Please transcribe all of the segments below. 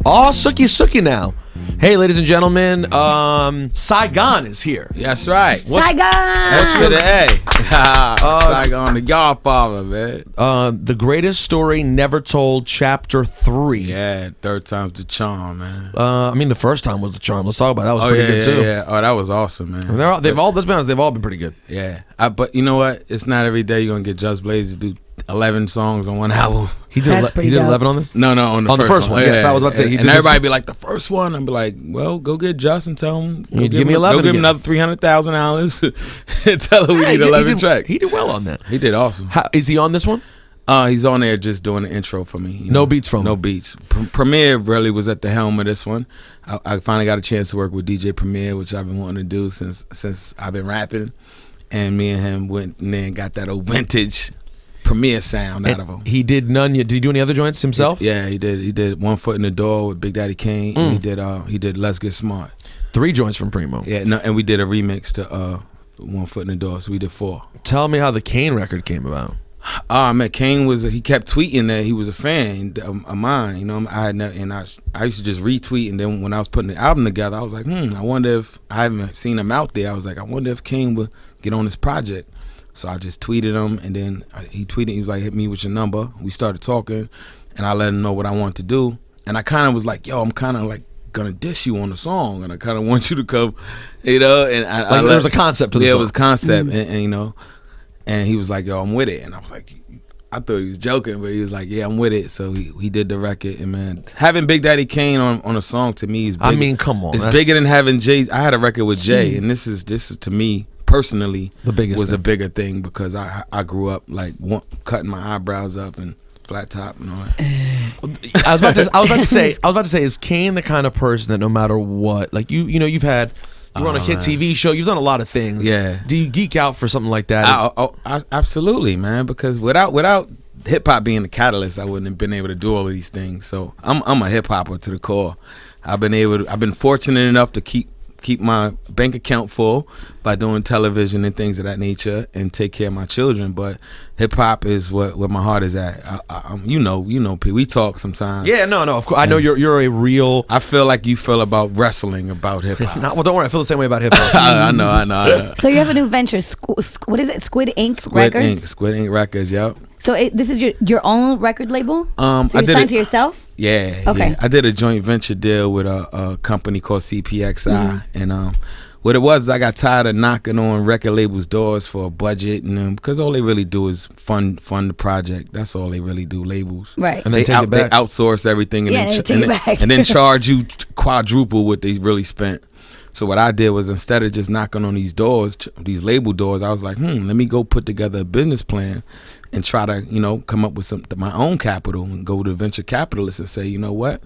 All sookie now. Hey, ladies and gentlemen, Saigon is here. That's right. Saigon. That's to the A. Saigon, the Godfather, man. The greatest story never told, Chapter 3. Yeah, third time's the charm, man. I mean, the first time was the charm. Let's talk about it. That was pretty good too. Yeah. Oh, that was awesome, man. Let's be honest, they've all been pretty good. Yeah, but you know what? It's not every day you're gonna get Just Blaze to do 11 songs on one album. He did 11 on this? No, on the first one. Yes, I was about to say. And everybody be like, the first one. I'd be like, well, go get Just and tell him. Give me 11. Go give him another $300,000 and tell him we need 11 tracks. He did well on that. He did awesome. Is he on this one? He's on there just doing the intro for me. No beats from him? No beats. Premier really was at the helm of this one. I finally got a chance to work with DJ Premier, which I've been wanting to do since I've been rapping. And me and him went and then got that old vintage Premier sound out of him. He did none. Did he do any other joints himself? Yeah, he did. He did One Foot in the Door with Big Daddy Kane, and he did Let's Get Smart. 3 joints from Primo. Yeah, no, and we did a remix to One Foot in the Door, so we did 4. Tell me how the Kane record came about. Man, Kane he kept tweeting that he was a fan of mine. You know, I used to just retweet, and then when I was putting the album together, I was like, I wonder if I haven't seen him out there. I was like, I wonder if Kane would get on this project. So I just tweeted him, and then he tweeted. He was like, "Hit me with your number." We started talking, and I let him know what I wanted to do. And I kind of was like, "Yo, I'm kind of like gonna diss you on the song, and I kind of want you to come, you know." And there was a concept to the song. Yeah, it was a concept, and you know, and he was like, "Yo, I'm with it," and I was like, I thought he was joking, but he was like, "Yeah, I'm with it." So he did the record, and man, having Big Daddy Kane on a song to me is big. I mean, come on, it's bigger than having Jay. I had a record with Jay, and this is to me personally the biggest was thing. A bigger thing because I grew up like cutting my eyebrows up and flat top and all that. I was about to say, is Kane the kind of person that no matter what, like you know, you've had. You're on a hit TV show. You've done a lot of things. Yeah. Do you geek out for something like that? I absolutely, man. Because without hip hop being the catalyst, I wouldn't have been able to do all of these things. So I'm a hip hopper to the core. I've been fortunate enough to keep my bank account full by doing television and things of that nature and take care of my children. But hip hop is where my heart is at. You know, we talk sometimes. Yeah, no, of course. I know you're a real. I feel like you feel about wrestling about hip hop. Well, don't worry. I feel the same way about hip hop. I know. So you have a new venture. What is it? Squid Ink Records. Squid Ink Records. Yep. So this is your own record label? So you're signed to yourself? Yeah. Okay. Yeah. I did a joint venture deal with a company called CPXI, and what it was, I got tired of knocking on record labels' doors for a budget, and because all they really do is fund the project. That's all they really do, labels. Right. And they outsource everything, and then charge you quadruple what they really spent. So what I did was, instead of just knocking on these doors, these label doors, I was like, let me go put together a business plan and try to, come up with my own capital and go to venture capitalists and say, you know what,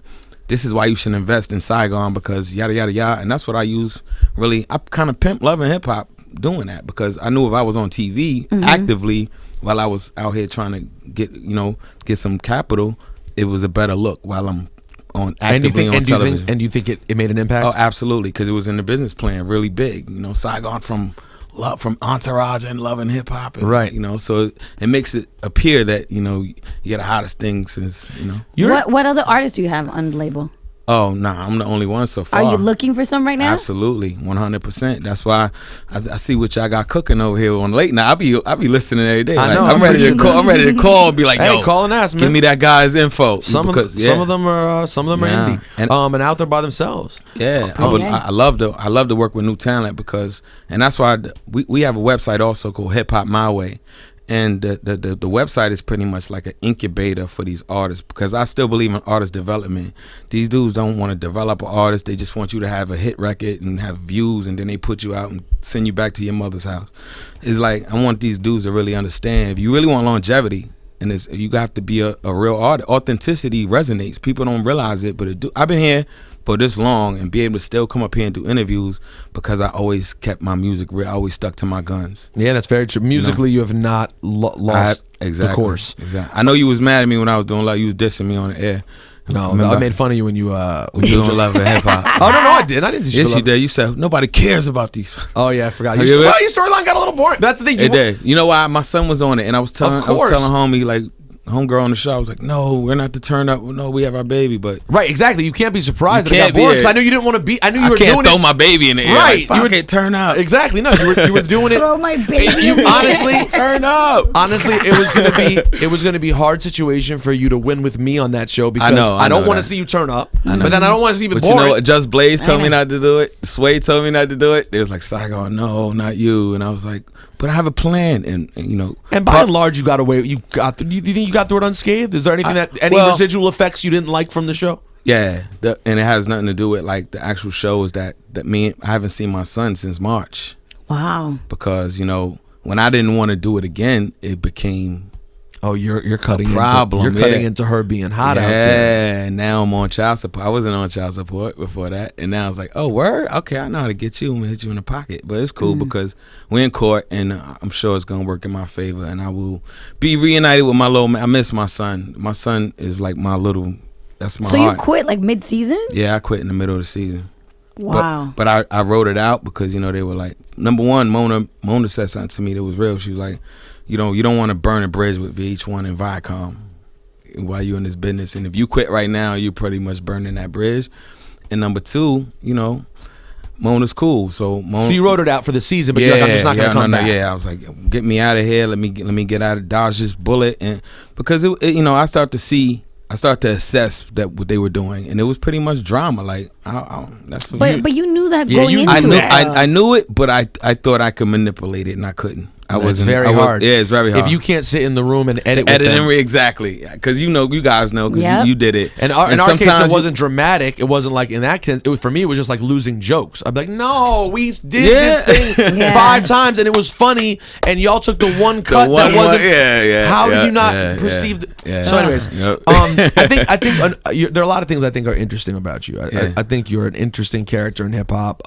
this is why you should invest in Saigon because yada, yada, yada. And that's what I use, really. I kind of pimp Love and Hip Hop doing that because I knew if I was on TV actively while I was out here trying to get some capital, it was a better look while I'm actively on television. And do you think it made an impact? Oh, absolutely, because it was in the business plan, really big. Saigon from Entourage and Love and Hip Hop, right? So it makes it appear that you're the hottest thing since What other artists do you have on the label? Oh, nah, I'm the only one so far. Are you looking for some right now? Absolutely, 100%. That's why I see what y'all got cooking over here on late. Now I be listening every day. I know. I'm ready to call and be like, hey, yo, call and ask, man. Give me that guy's info. Some of them are indie and out there by themselves. Yeah, I love to work with new talent because, and that's why we have a website also called Hip Hop My Way. And the website is pretty much like an incubator for these artists because I still believe in artist development. These dudes don't want to develop an artist. They just want you to have a hit record and have views, and then they put you out and send you back to your mother's house. It's like I want these dudes to really understand. If you really want longevity, and you got to be a real artist. Authenticity resonates. People don't realize it, but I've been here for this long and be able to still come up here and do interviews because I always kept my music real. I always stuck to my guns. Yeah, that's very true. Musically, you have not lost the course. Exactly. I know you was mad at me when I was doing you was dissing me on the air. No, I made fun of you when you doing Love and Hip Hop. Oh no, I didn't. I didn't see. Yes, you did. You said nobody cares about these. Oh yeah, I forgot. Your storyline got a little boring. That's the thing. It did. You know why? My son was on it, and I was telling homie like, homegirl on the show, I was like, no, we're not to turn up. No, we have our baby. But right, exactly. You can't be surprised that it got can't be, bored because I knew you didn't want to be. I knew you were can't doing throw it. my baby in the air. Right, Like, you were can't turn up. Exactly. No, you were doing it. Throw my baby. You honestly turn up. Honestly, it was gonna be a hard situation for you to win with me on that show because I don't want to see you turn up, but then I don't want to see you But boring. you know what? Just Blaze told me not to do it. Sway told me not to do it. They was like, Saigon, no, not you. And I was like, but I have a plan, and you know. And by and large, you got away. You got. Do you think you got through it unscathed? Is there anything any residual effects you didn't like from the show? Yeah, and it has nothing to do with like the actual show. Is that I haven't seen my son since March. Wow. Because when I didn't want to do it again, it became. Oh, you're cutting a problem. You're cutting into her being hot out there. Yeah, now I'm on child support. I wasn't on child support before that, and now I was like, oh, word? Okay, I know how to get you. I'm gonna hit you in the pocket. But it's cool because we're in court, and I'm sure it's gonna work in my favor, and I will be reunited with my little man. I miss my son. My son is like my little. That's my heart. So you quit like mid-season? Yeah, I quit in the middle of the season. Wow. But I wrote it out because they were like, number one, Mona said something to me that was real. She was like, you don't want to burn a bridge with VH1 and Viacom while you're in this business, and if you quit right now, you're pretty much burning that bridge. And number two, Mona's cool, so you wrote it out for the season, but you're like, I'm just not gonna come back. Yeah, I was like, get me out of here. Let me get out of dodge this bullet, and because I start to assess that what they were doing, and it was pretty much drama. Like, that's for you. But you knew that going into it. I knew it, but I thought I could manipulate it, and I couldn't. It's very hard. Yeah, it's very hard. If you can't sit in the room and edit with them. Exactly, because you guys know, because you did it. And in our case, it wasn't dramatic. It wasn't like in that case. For me, it was just like losing jokes. I'd be like, no, we did this thing 5 times, and it was funny, and y'all took the one cut that wasn't. How did you not perceive? So, anyways, I think there are a lot of things I think are interesting about you. I think you're an interesting character in hip hop.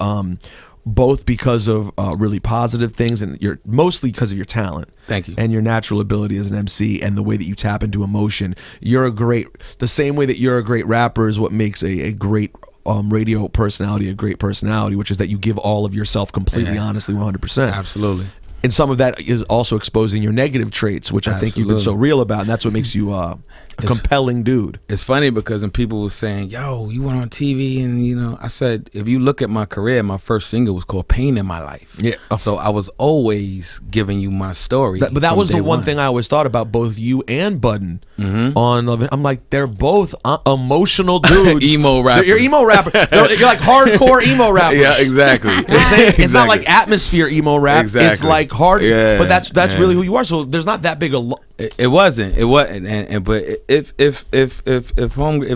Both because of really positive things, and mostly because of your talent. Thank you. And your natural ability as an MC, and the way that you tap into emotion. The same way that you're a great rapper is what makes a great radio personality a great personality, which is that you give all of yourself completely, honestly, 100%. Absolutely. And some of that is also exposing your negative traits, which I think you've been so real about, and that's what makes you a compelling dude. It's funny because when people were saying, yo, you went on TV, and I said, if you look at my career, my first single was called Pain in My Life. Yeah. So I was always giving you my story. But that was the one thing I always thought about both you and Budden on Love. I'm like, they're both emotional dudes. Emo rappers. You're emo rapper. You're like hardcore emo rappers. Yeah, exactly. You know what I'm saying? It's not like atmosphere emo rap. Exactly. It's like hard. Yeah, but that's really who you are. So there's not that big a. It wasn't. But if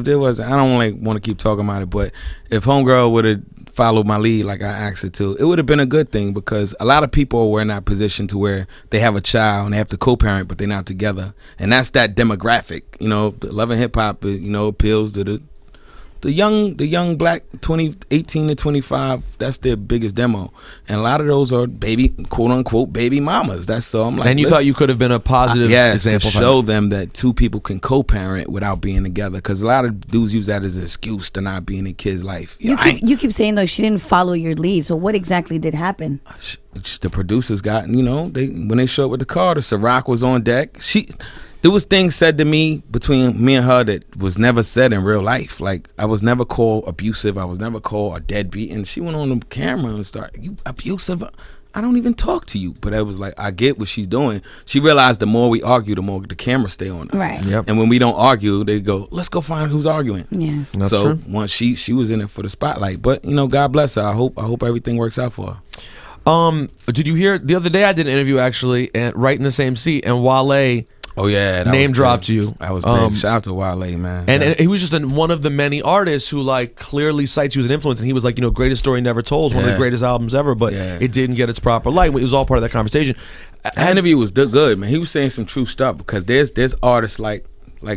there was, I don't want to keep talking about it. But if Homegirl would have followed my lead like I asked her to, it would have been a good thing, because a lot of people were in that position to where they have a child and they have to co-parent, but they're not together, and that's that demographic. The Love and Hip Hop, appeals to the young black 18 to 25. That's their biggest demo, and a lot of those are quote unquote baby mamas. That's so I'm like, and you thought you could have been a positive example to show them that two people can co-parent without being together, because a lot of dudes use that as an excuse to not be in a kid's life. You keep saying though she didn't follow your lead, so what exactly did happen? The producers got when they showed up with the car, the Ciroc was on deck. There was things said to me between me and her that was never said in real life. Like, I was never called abusive. I was never called a deadbeat. And she went on the camera and started, you abusive? I don't even talk to you. But I was like, I get what she's doing. She realized the more we argue, the more the cameras stay on us. Right. Yep. And when we don't argue, they go, let's go find who's arguing. Yeah. That's so true. Once she was in it for the spotlight. But God bless her. I hope everything works out for her. Did you hear the other day? I did an interview actually, and right in the same seat, and Wale. Oh yeah, name dropped you. That was big. Shout out to Wale, man. And he was just one of the many artists who like clearly cites you as an influence. And he was like, greatest story never told, one of the greatest albums ever, but it didn't get its proper light. It was all part of that conversation. That interview was good, man. He was saying some true stuff, because there's artists like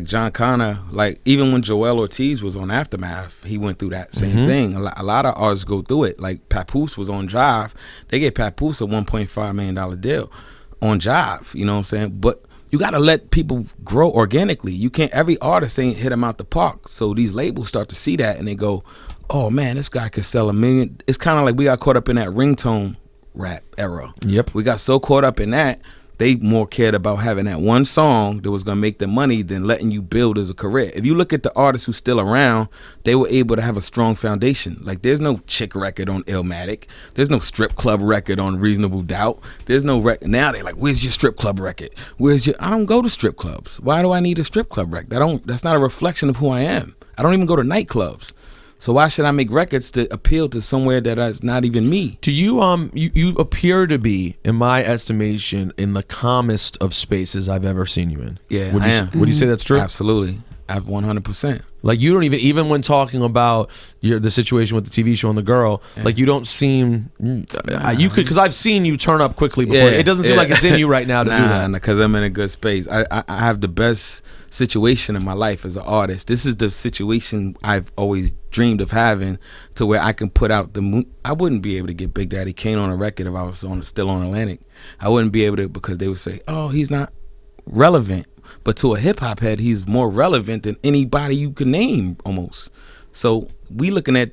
John Connor, like even when Joel Ortiz was on Aftermath, he went through that same thing. A lot of artists go through it. Like Papoose was on Jive. They gave Papoose a $1.5 million deal on Jive. You know what I'm saying? But you got to let people grow organically. You can't, every artist ain't hit them out the park. So these labels start to see that and they go, oh man, this guy could sell 1 million. It's kind of like we got caught up in that ringtone rap era. Yep. We got so caught up in that they more cared about having that one song that was gonna make them money than letting you build as a career. If you look at the artists who's still around, they were able to have a strong foundation. Like there's no chick record on Illmatic, there's no strip club record on Reasonable Doubt, there's no record. Now they're like, where's your strip club record? I don't go to strip clubs. Why do I need a strip club record? That's not a reflection of who I am. I don't even go to nightclubs. So why should I make records to appeal to somewhere that is not even me? Do you you appear to be, in my estimation, in the calmest of spaces I've ever seen you in. Yeah, I am. Would you say that's true? Absolutely. 100%. Like you don't even when talking about the situation with the TV show and the girl, like you don't seem you could, because I've seen you turn up quickly before. It doesn't seem like it's in you right now to do that. Because I'm in a good space. I have the best situation in my life as an artist. This is the situation I've always dreamed of having, to where I can put out I wouldn't be able to get Big Daddy Kane on a record if I was still on Atlantic. I wouldn't be able to, because they would say, oh, he's not relevant. But to a hip hop head, he's more relevant than anybody you can name almost. So we looking at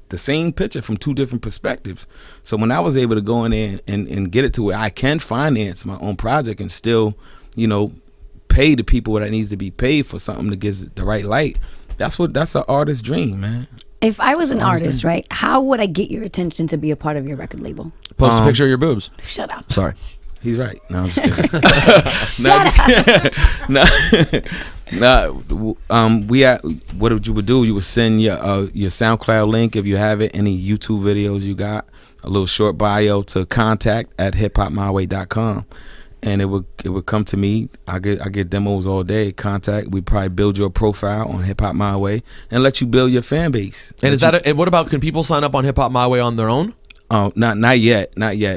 the same picture from two different perspectives. So when I was able to go in there and get it to where I can finance my own project and still, pay the people what needs to be paid for something that gives it the right light, that's an artist's dream, man. If I was an artist, right, how would I get your attention to be a part of your record label? Post a picture of your boobs. Shut up. Sorry. He's right. No, I'm just kidding. What you would do, you would send your SoundCloud link if you have it, any YouTube videos you got, a little short bio to contact@hiphopmyway.com, and it would come to me. I get demos all day. We probably build your profile on Hip Hop My Way and let you build your fan base. And and what about, can people sign up on Hip Hop My Way on their own? Oh, not yet.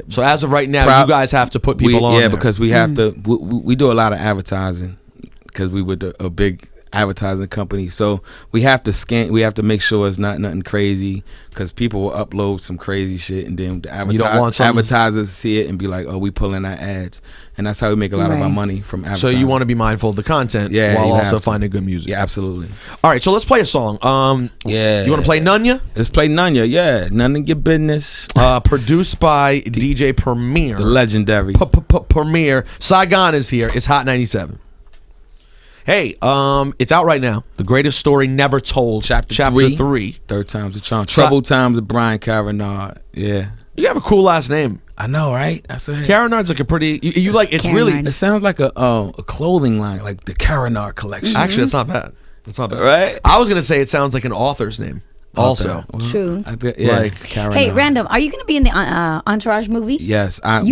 So as of right now, you guys have to put people on. Yeah, because we have to. We do a lot of advertising, because we were a big advertising company. So we have to scan. We have to make sure it's not nothing crazy, because people will upload some crazy shit, and then the advertisers see it and be like, "Oh, we pulling our ads," and that's how we make a lot of our money from advertising. So you want to be mindful of the content, while also finding good music. Yeah, absolutely. All right, so let's play a song. You want to play Nunya? Let's play Nunya. Yeah, none of your business. Produced by DJ Premier, the legendary Premier. Saigon is here. It's Hot 97. Hey, it's out right now. The Greatest Story Never Told, Chapter 3. Third time's a charm. Troubled Times of Brian Carinard. Yeah. You have a cool last name. I know, right? That's it. Carinard's like a pretty. You like? It's really. It sounds like a clothing line, like the Carinard collection. Actually, that's not bad. That's not bad. Right? I was gonna say it sounds like an author's name. Also, true. Like Carinard. Hey, Random, are you gonna be in the Entourage movie? Yes, I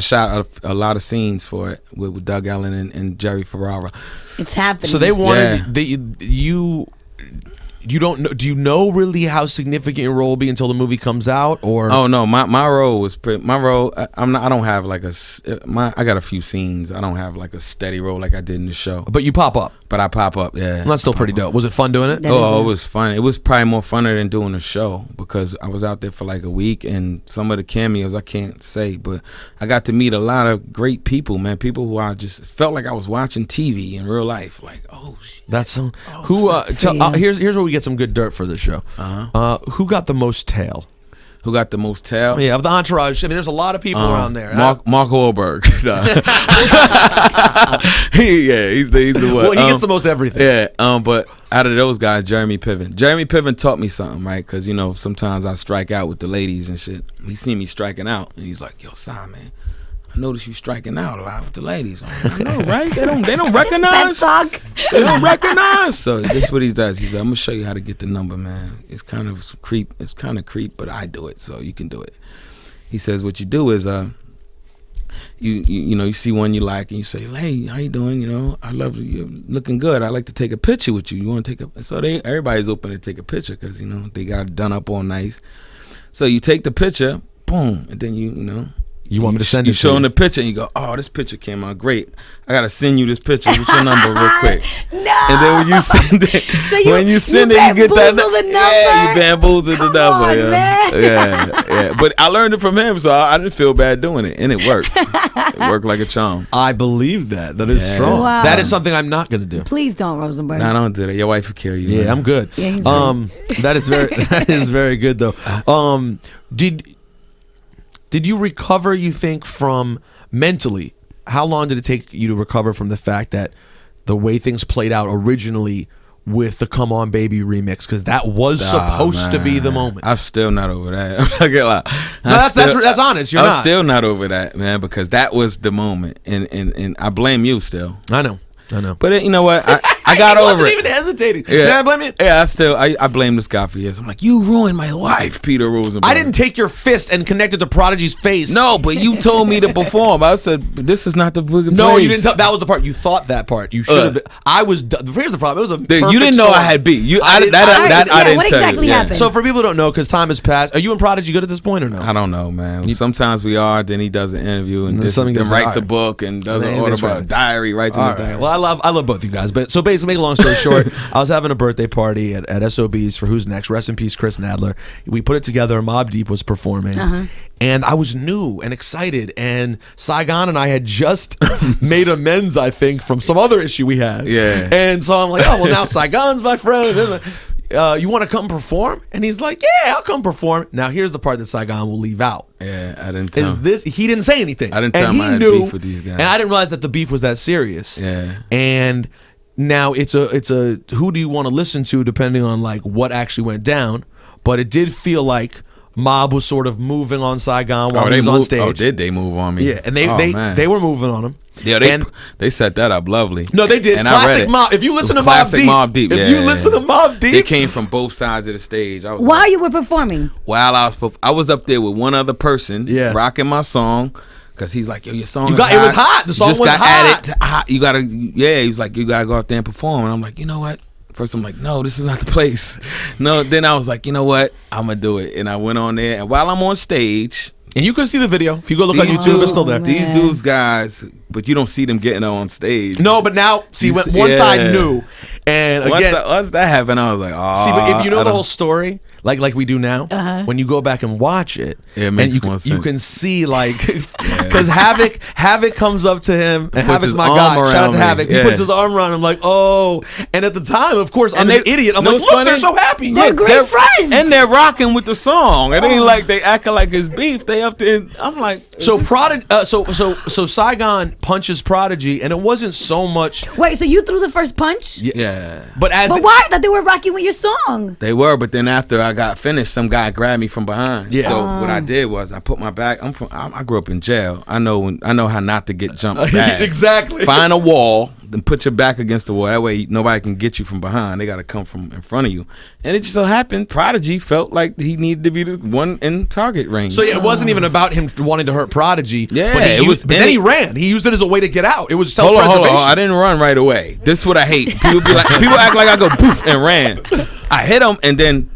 shot a lot of scenes for it with Doug Ellen and Jerry Ferrara. It's happening. So they wanted you. You don't know? Do you know really how significant your role will be until the movie comes out, or? Oh no, my role was I don't have like I got a few scenes. I don't have like a steady role like I did in the show. But you pop up. But I pop up, yeah. Well, that's still pretty dope. Was it fun doing it? It was fun. It was probably more funner than doing the show, because I was out there for like a week, and some of the cameos I can't say, but I got to meet a lot of great people, man. People who I just felt like I was watching TV in real life. Like, oh shit. That's so. Here's where we get some good dirt for this show. Who got the most tail? Who got the most tail? Yeah, of the Entourage. I mean, there's a lot of people around there. Mark Wahlberg. He's the one. Well, he gets the most everything. Yeah, but out of those guys, Jeremy Piven taught me something, right? Because sometimes I strike out with the ladies and shit. He seen me striking out, and he's like, "Yo, Simon, man, I notice you striking out a lot with the ladies." I know, right? They don't recognize. They don't recognize. So this is what he does. He said, "I'm gonna show you how to get the number, man. It's kind of creep, but I do it, so you can do it." He says, "What you do is you see one you like, and you say, 'Hey, how you doing? I love you. You're looking good. I'd like to take a picture with you. You want to take a?" So everybody's open to take a picture, because they got it done up all nice. So you take the picture, boom, and then You want me to send it? You show them the picture, and you go, "Oh, this picture came out great. I gotta send you this picture. What's your number, real quick?" No. And then when you send it, you get that. Yeah, you bamboozle the number. On, yeah. But I learned it from him, so I didn't feel bad doing it, and it worked. It worked like a charm. I believe that. That is strong. Wow. That is something I'm not gonna do. Please don't, Rosenberg. No, don't do that. Your wife will kill you. Yeah, man. I'm good. Yeah, that is very good though. Did you recover, you think, from mentally how long did it take you to recover from the fact that the way things played out originally with the Come On Baby remix, because that was supposed to be the moment? I'm still not over that. I'm not gonna lie. That's honest. I'm still not over that, man, because that was the moment, and I blame you still. I know. But you know what? I got over it. He wasn't even hesitating. Yeah. Did I blame you? Yeah, I blame this guy for years. I'm like, you ruined my life, Peter Rosenberg. I didn't take your fist and connect it to Prodigy's face. No, but you told me to perform. I said, this is not the book. No, you didn't. That was the part. You thought that part. You should have been. I was. Here's the problem. It was a perfect you didn't know storm. I had beat. I didn't what tell exactly you. happened? So for people who don't know, because time has passed, are you and Prodigy good at this point or no? I don't know, man. Sometimes we are. Then he does an interview and then writes a book and does an autobiography, diary, writes in his diary. Well, I love both you guys. But so basically, make a long story short, I was having a birthday party at SOB's for Who's Next. Rest in peace, Chris Nadler. We put it together. Mobb Deep was performing. And I was new and excited. And Saigon and I had just made amends, I think, from some other issue we had. Yeah. And so I'm like, oh, well, now Saigon's my friend. You want to come perform? And he's like, yeah, I'll come perform. Now, here's the part that Saigon will leave out. Yeah, I didn't tell him. He didn't say anything. I didn't tell him I had beef with these guys. And I didn't realize that the beef was that serious. Yeah. And now it's a who do you want to listen to depending on like what actually went down. But it did feel like Mob was sort of moving on Saigon while he was on stage. Oh, did they move on me? Yeah, and they were moving on him. Yeah, they set that up lovely. No, they did. And Classic Mob. If you listen to Mobb Deep, if you listen to Mobb Deep, they came from both sides of the stage. I was while you were performing, I was up there with one other person, rocking my song. Cause he's like, yo, your song. It was hot. The song was hot. You gotta, he was like, you gotta go out there and perform. And I'm like, you know what? First, I'm like, no, this is not the place. No. Then I was like, you know what? I'm gonna do it. And I went on there. And while I'm on stage, and you can see the video if you go look on YouTube, it's still there. These dudes, guys, but you don't see them getting on stage. No, but now see, once I knew, and again, once that happened, I was like, oh. See, but if you know the whole story, like we do now, when you go back and watch it, it makes more sense. You can see like because Havoc comes up to him, and Havoc's my guy. Shout out to Havoc. He puts his arm around him like, oh. And at the time, of course, I'm an idiot. I'm like, look, funny? They're so happy. They're great friends, and they're rocking with the song. It ain't like they acting like it's beef. They up there. I'm like, so Saigon punches Prodigy, and it wasn't so much. Wait, so you threw the first punch? Yeah. But why? That they were rocking with your song. They were, but then after I got finished, some guy grabbed me from behind. Yeah. So what I did was I put my back. I grew up in jail. I know how not to get jumped back. Exactly. Find a wall, then put your back against the wall. That way nobody can get you from behind. They got to come from in front of you. And it just so happened Prodigy felt like he needed to be the one in target range. So it wasn't even about him wanting to hurt Prodigy. Yeah, but then he ran. He used it as a way to get out. It was self-preservation. Hold on. I didn't run right away. This is what I hate. People act like I go poof and ran. I hit him, and then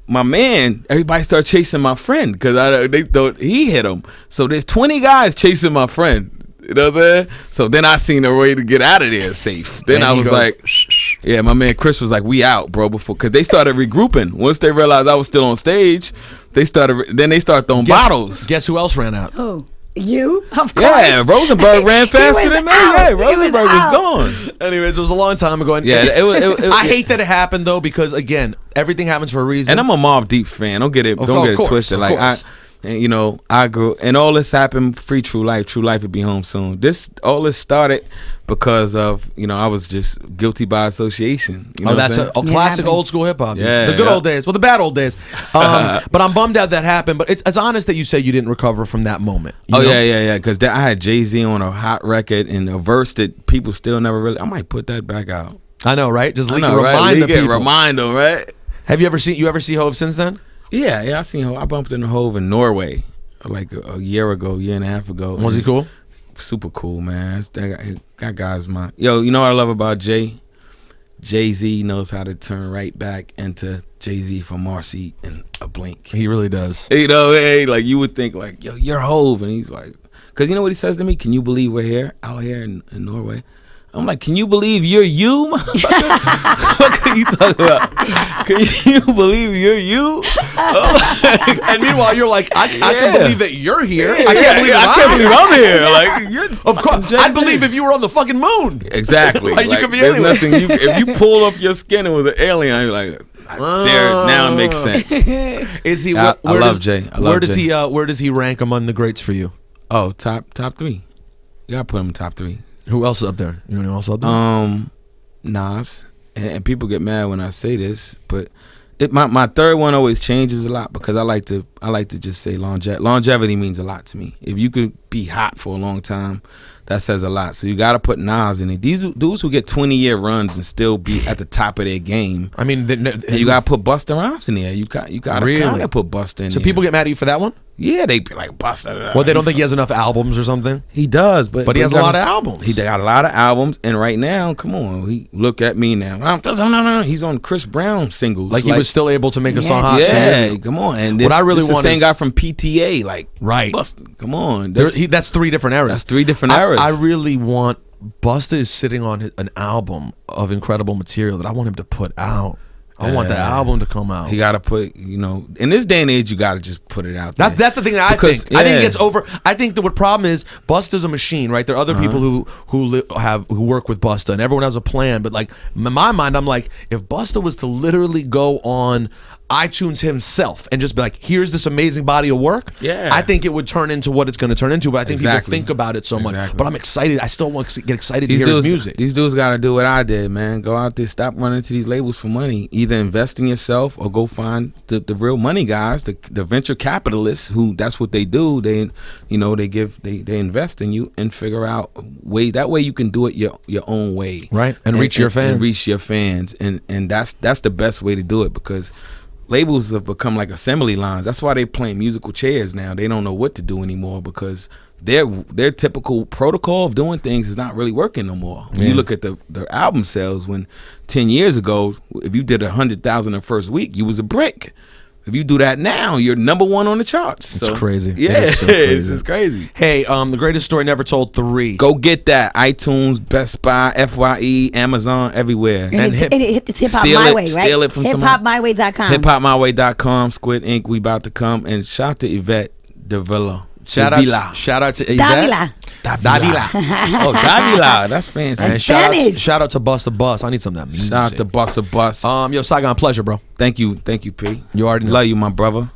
my man, everybody started chasing my friend because they thought he hit him. So there's 20 guys chasing my friend. You know what I'm saying? So then I seen a way to get out of there safe. Then I was like, yeah, my man Chris was like, we out, bro, because they started regrouping. Once they realized I was still on stage, they started throwing bottles. Guess who else ran out? Who? You? Of course. Yeah, Rosenberg ran faster than me. Yeah, Rosenberg was gone. Anyways, it was a long time ago. Yeah, I hate that it happened though, because again, everything happens for a reason. And I'm a Mobb Deep fan. Don't get it twisted. Like I grew, and all this happened. Free True Life. True Life would be home soon. All this started because of I was just guilty by association. You know that's a classic old school hip hop. Yeah, the good old days. Well, the bad old days. But I'm bummed out that happened. But it's honest that you said you didn't recover from that moment. You know? Yeah. Because I had Jay-Z on a hot record and a verse that people still never really. I might put that back out. I know, right? Just remind the people. Remind them, right? Have you ever see Hov since then? Yeah, I seen Hov. I bumped into Hov in Norway like a year and a half ago. Was he cool? Super cool, man. That guy's my you know what I love about Jay-Z knows how to turn right back into Jay-Z from Marcy in a blink. He really does. Like you would think like, yo, you're Hov, and he's like, because you know what he says to me? Can you believe we're out here in Norway? I'm like, can you believe you're you? What are you talking about? Can you believe you're you? And meanwhile, you're like, I can believe that you're here. I can't believe I'm here. Like, of course, I'd believe if you were on the fucking moon. Exactly. Like, you could be there's anywhere. nothing. If you pull up your skin and was an alien, you're like, there. Now it makes sense. Is he? I love Jay. Where does he rank among the greats for you? Oh, top 3. You gotta put him in top 3. Who else is up there? You know who else is up there? Nas, and people get mad when I say this, but my third one always changes a lot because I like to just say longevity means a lot to me. If you could be hot for a long time, that says a lot. So you got to put Nas in it. These dudes who get 20-year runs and still be at the top of their game. I mean, and you got to put Busta Rhymes in there. You got to kind of put Busta in there. So people get mad at you for that one? Yeah, they be like Busta. Well, they don't think he has enough albums or something? He does, but he has a lot of albums. He got a lot of albums, and right now, come on, look at me now. No. He's on Chris Brown singles. Like he was still able to make a song hot. Yeah, come on. And this, what I really this want is the same is, guy from PTA. Like, right. Busta, come on. That's 3 different eras. That's 3 different eras. I really want Busta is sitting on an album of incredible material that I want him to put out. I want the album to come out. He got to put, in this day and age, you got to just put it out there. That's the thing that I think. Yeah. I think it gets over. I think that what problem is Busta's a machine, right? There are other people who work with Busta, and everyone has a plan. But like in my mind, I'm like, if Busta was to literally go on iTunes himself and just be like, here's this amazing body of work, I think it would turn into what it's going to turn into. But I think people think about it so much. But I'm excited. I still want to get excited to hear his music. These dudes got to do what I did, man. Go out there, stop running to these labels for money. Either invest in yourself or go find the real money guys, the venture capitalists who that's what they do. They invest in you and figure out that way you can do it your own way, right? And reach your fans. And reach your fans, and that's the best way to do it because labels have become like assembly lines. That's why they playing musical chairs now. They don't know what to do anymore because their typical protocol of doing things is not really working no more. When you look at the album sales, when 10 years ago, if you did 100,000 in the first week, you was a brick. If you do that now, you're number 1 on the charts. It's crazy. Yeah, it's just crazy. Hey, the greatest story never told 3. Go get that. iTunes, Best Buy, FYE, Amazon, everywhere. And it's Hip Hop My Way, right? Steal it from hiphopmyway.com. Hiphopmyway.com. Squid Ink, we about to come. And shout out to Yvette Davila. Shout out to Yvette. Davila. Oh, Davila. That's fancy. And shout out to Busta Bus. I need some of that music. Shout out to Busta Bus. Yo, Saigon, pleasure, bro. Thank you, P. You already know. Love you, my brother.